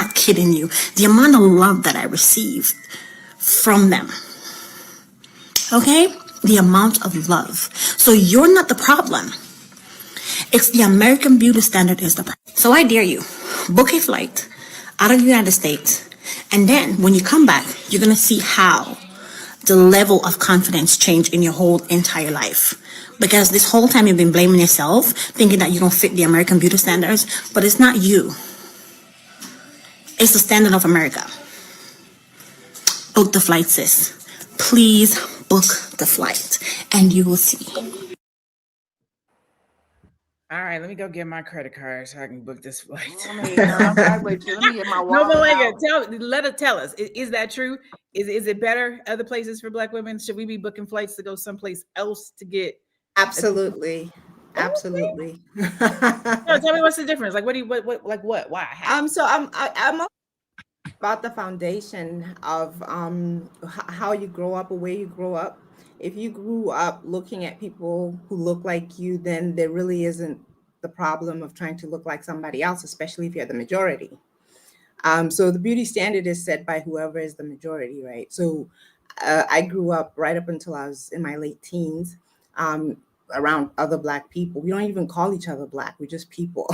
not kidding you. The amount of love that I received from them. Okay? The amount of love. So you're not the problem. It's the American beauty standard is the problem. So I dare you, book a flight out of the United States. And then when you come back, you're going to see how the level of confidence change in your whole entire life. Because this whole time you've been blaming yourself, thinking that you don't fit the American beauty standards, but it's not you. It's the standard of America. Book the flight, sis. Please book the flight, and you will see. All right, let me go get my credit card so I can book this flight. Let me get my wallet. No, Malika, tell us. Is that true? Is it better other places for Black women? Should we be booking flights to go someplace else to get? Absolutely. Absolutely. No, tell me what's the difference. Like, what? Why? How? So I'm about the foundation of how you grow up or where you grow up. If you grew up looking at people who look like you, then there really isn't the problem of trying to look like somebody else, especially if you're the majority. So the beauty standard is set by whoever is the majority, right? So I grew up right up until I was in my late teens around other Black people. We don't even call each other Black. We're just people.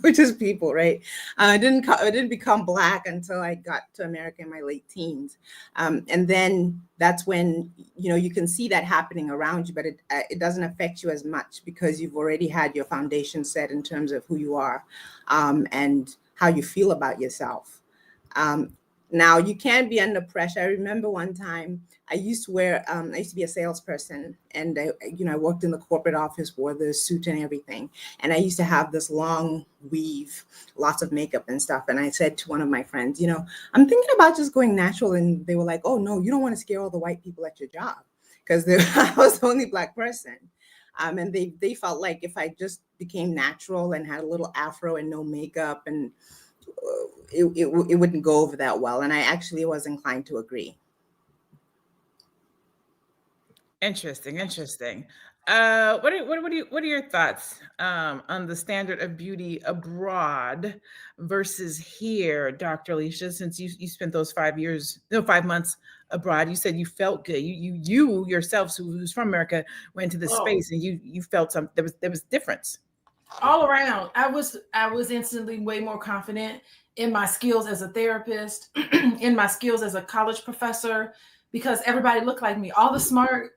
We're just people, right? I didn't become Black until I got to America in my late teens. And then that's when, you can see that happening around you, but it doesn't affect you as much because you've already had your foundation set in terms of who you are and how you feel about yourself. Now you can be under pressure. I remember one time I used to be a salesperson, and I worked in the corporate office, wore the suit and everything. And I used to have this long weave, lots of makeup and stuff. And I said to one of my friends, I'm thinking about just going natural. And they were like, oh no, you don't want to scare all the white people at your job, because I was the only Black person. And they felt like if I just became natural and had a little afro and no makeup, and it wouldn't go over that well. And I actually was inclined to agree. Interesting. What are your thoughts on the standard of beauty abroad versus here, Dr. Alicia? Since you spent those 5 months abroad, you said you felt good. You yourself, who's from America, went to this space and you felt there was difference. All around, I was instantly way more confident in my skills as a therapist, in my skills as a college professor, because everybody looked like me. All the smart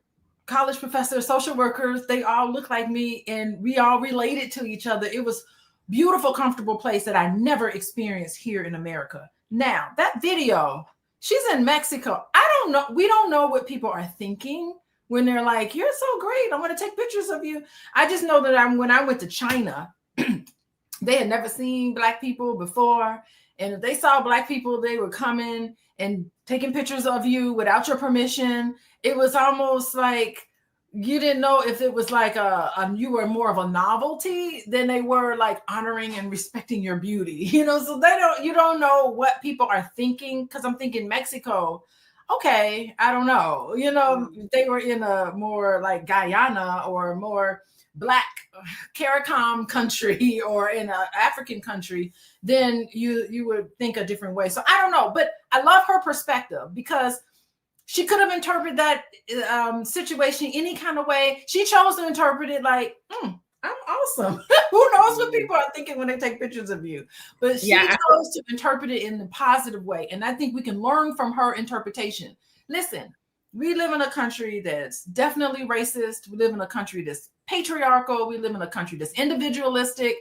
college professors, social workers, they all look like me, and we all related to each other. It was beautiful, comfortable place that I never experienced here in America. Now, that video, she's in Mexico. I don't know. We don't know what people are thinking when they're like, you're so great, I want to take pictures of you. I just know that when I went to China, they had never seen Black people before. And if they saw Black people, they were coming and taking pictures of you without your permission. It was almost like you didn't know if it was like you were more of a novelty than they were like honoring and respecting your beauty, so you don't know what people are thinking. Because I'm thinking Mexico, okay, I don't know, they were in a more like Guyana or more Black CARICOM country or in an African country, then you would think a different way. So I don't know, but I love her perspective because she could have interpreted that situation any kind of way. She chose to interpret it like, I'm awesome. Who knows what people are thinking when they take pictures of you? But she chose to interpret it in a positive way. And I think we can learn from her interpretation. Listen, we live in a country that's definitely racist. We live in a country that's patriarchal. We live in a country that's individualistic.